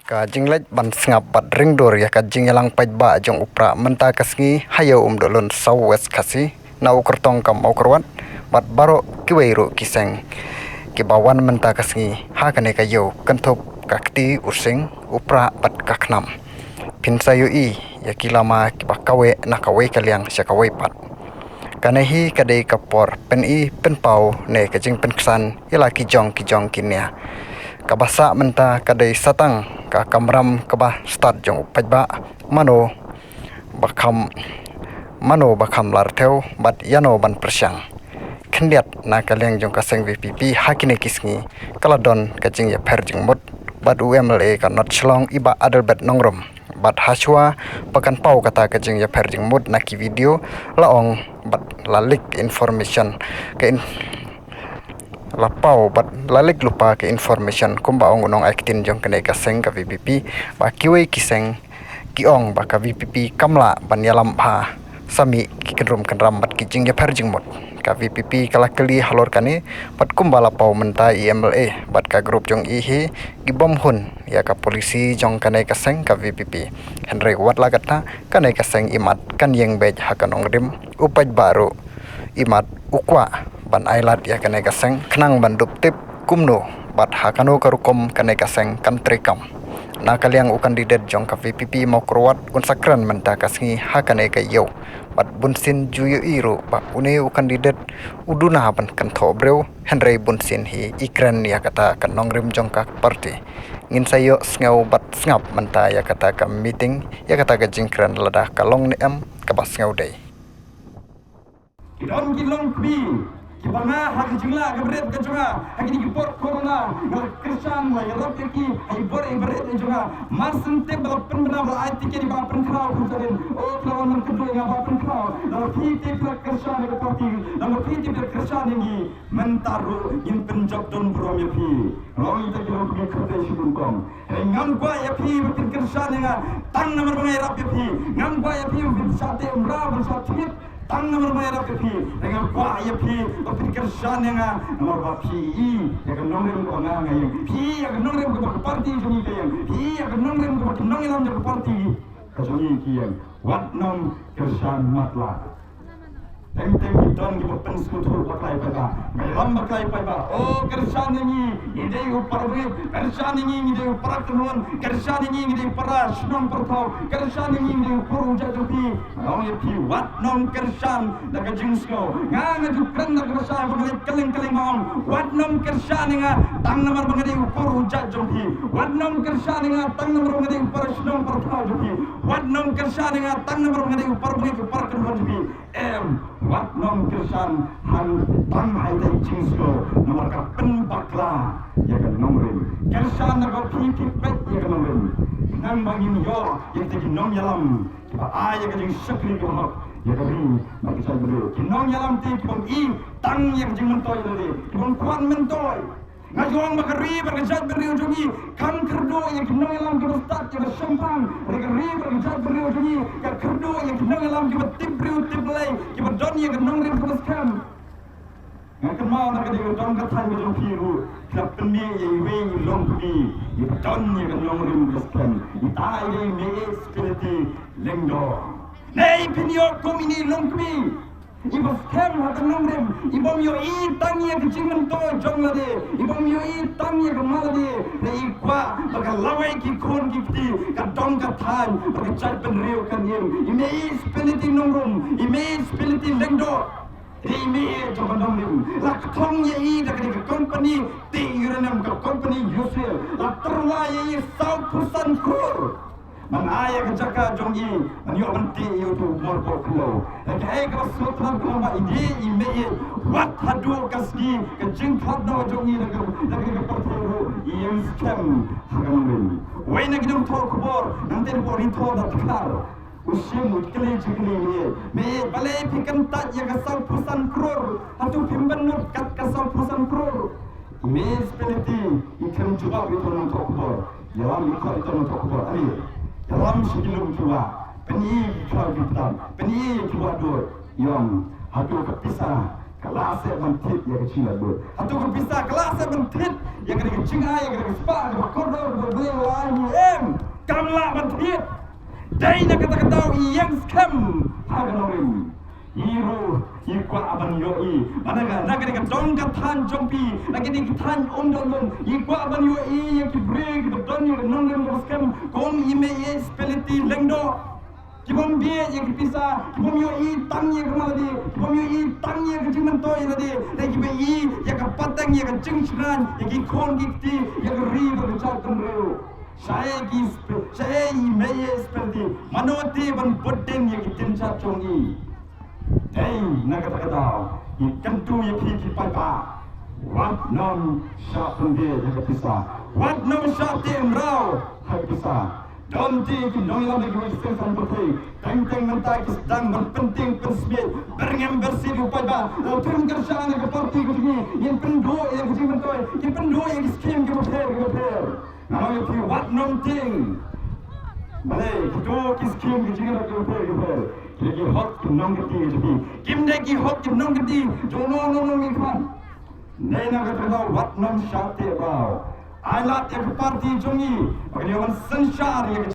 ka jinglej ban sngap bat ringdor ya ka jingyalang paitba jong upra menta kasngi hayo dolon southwest khasi na ukurtong kam ukurwan bat baro kiweiru kiseng kibawan menta kasngi ha kane kayo kanthop kakti using upra bat kaknam pinsayu i ya kilama kibakawe na kawe kaliang syakawe pat kanehi kadai kapor pen i pen pau ne kajing pen ksan ila kijong kinia kabasa menta kadai satang ka kamram kabah start jong pajba mano bakam larteu bat yano ban persyang khendiat na kaleng jong kaseng VPP hakine kisngi kaladon kajing ya pher jing mot bat UMLA ka not chlong iba adelbet nongrom bat haswa pakan pau kata kajing ya pher jing mot na ki video laong bat lalik information ke lapau bat lalik lupa ke information kumbaong unong aktin jong kene kaseng ka VPP ba kiwei kiseng kiong ba ka VPP kamla ban yalam pha sami kikenrum kenram bat kijing ya pherjing mot ka VPP kala kali halor kane bat kumbala pau menta IMLA bat ka grup jong ihi gibom hun ya ka polisi jong kane kaseng ka VPP Henry wat lagatna kane kaseng imat kan yeng bej hakanong rim upaj baru imat ukwa ban ailat ya kane kaseng khnang ban duptip kumno bat hakano karukom kane kaseng country kam na kaliang u kandidat jong ka VPP mau kurwat unsakran menta kasngi hakane kayo bat bunsin juyu iru ba une u kandidat uduna ban kantho breu Henry bunsin hi ikran ya kata kan nongrim jong ka party ngin sayo sngau bat sngap menta ya kata ka meeting ya kata ka jingkran ladah kalong neam ka bas ngau dei Kidon kilong pi kibanga hak jingla kabret ka junga hakini kipor corona ngal krishan wa yarap ki ai bor e bret junga marsen te bal penbena bal ai tike di ba pen kraw kusarin o klawan man kudu nga ba pen kraw la fi te pra krishan ka parti la fi te pra krishan ngi mentaru in penjok don brom ya fi romi te kilong pi khate shudun kom ngam kwa ya fi pen krishan nga tang namar bangai rap ya fi ngam kwa ya fi bin sate umra bin satit tang nomor merah kepi dengan kuah ya pi berpikir shan yang nomor bapi ya kan nomor yang kau yang pi ya kan nomor yang kau parti joni yang pi ya kan nomor yang kau nomor yang parti joni yang wat nom kersan matlah tem kita pen skutur pakai pada melam pakai pada oh kersan ini ide upar we kersan ini ide upar kenuan kersan ini ide upar snom pertau kersan ini ide upar jatuhi orang itu wat nom kersan dak jingsko ngang jukran dak kersan bagi keleng maung wat nom kersan nga tang nomor bagi upar jatuhi wat nom kersan nga tang nomor bagi upar snom pertau jatuhi wat nom kersan nga tang nomor bagi upar kenuan jatuhi wat nom kersan han tang hai dai jingsko nomor ka pen bakla ya kan nomrin kersan nak piti pet ya kan nomrin nang bangin yo yang tiki nom yalam ba ay ka jing sakri ko hak ya kan ni bagi saya berdua nom yalam ti kon i tang yang jing mentoy dali kon kwan mentoy ngajong makari berkejat beri ujungi kan kerdo yang kenang alam ke bestat ke sempang rekari berkejat beri ujungi kan kerdo yang kenang alam ke tip beri tip lay ke don yang kenang rim ke beskam ngak mau nak di don ka thai ujung piru klap penni yang we long pi don yang kenang rim ke beskam itai ni me spiriti lengdo nei pinyo komini long pi ibu kem hak nomrem ibu yo I tangi ke jingan to jong lade ibu yo I tangi ke malade ne ikwa baka lawai ki kon ki ti ka dong ka than baka chat pen reu kan yem ime speliti nomrum ime speliti lengdo ime jong nomrem la thong ye I dak ke company ti yurenam ka company usual la terwa ye South Pusan kur manaya ke jaka jongi manyo benti yo tu mor ko klo kai ka sutran ko ba ide ime wat hadu kasgi ke jing thad no jongi na ke portoro iem scam hagamben waina gidum to ko bor nante ko ri to da kar usim utkle jikli me bale pikan ta ya ka sal pusan kror hatu pimban nut kat ka sal pusan kror ime speliti ikan juga itu no to ko bor yalam ko itu no to ko bor ali dalam sebelum tua peni kau kita peni tua dua yang hatu kepisah kelas mentit ya kecil dua hatu kepisah kelas mentit ya kena kecing yang kena sepak kordo berbeli wani lah bantiet. Dai nak kata-kata yang scam haganorim. Hero ikwa aban yoi banaga nagari ka dong ka than jompi nagari ki than ondolon ikwa aban yoi yang ki break the don you nongem the scam kom ime ye speliti lengdo kibom bie yang ki pisa kibom yoi tang ye kamaladi kibom yoi tang ye ka jiman toy ladi dai ki be yi ya ka patang ye ka jingshran ye ki kon ki ti ya ka ri ka chak kan reu saya ime ye speliti manote ban botten ye ki tin cha chongi. Hey, nak kata-kata, ikan tu yang kiki pada. Wat nom syapun dia yang pisah. Wat nom syap tim rau yang pisah. Dom ti ki dong lam di kuis sen penting. Teng mentai ki sedang berpenting pensbit. Berngem bersih di pada. Terus kerjaan ke parti ke sini. Yang pendo yang kecil mentoy. Yang pendo yang skim ke hotel. Nama itu wat nom ting. Malay, kedua kiskim ke sini ke hotel. Lagi hot ke nong gedi jadi. Kim lagi hot ke nong gedi. Jono nong ikan. Nena kata wat nom syate bau. Alat yang parti jongi. Bagi orang sensyar yang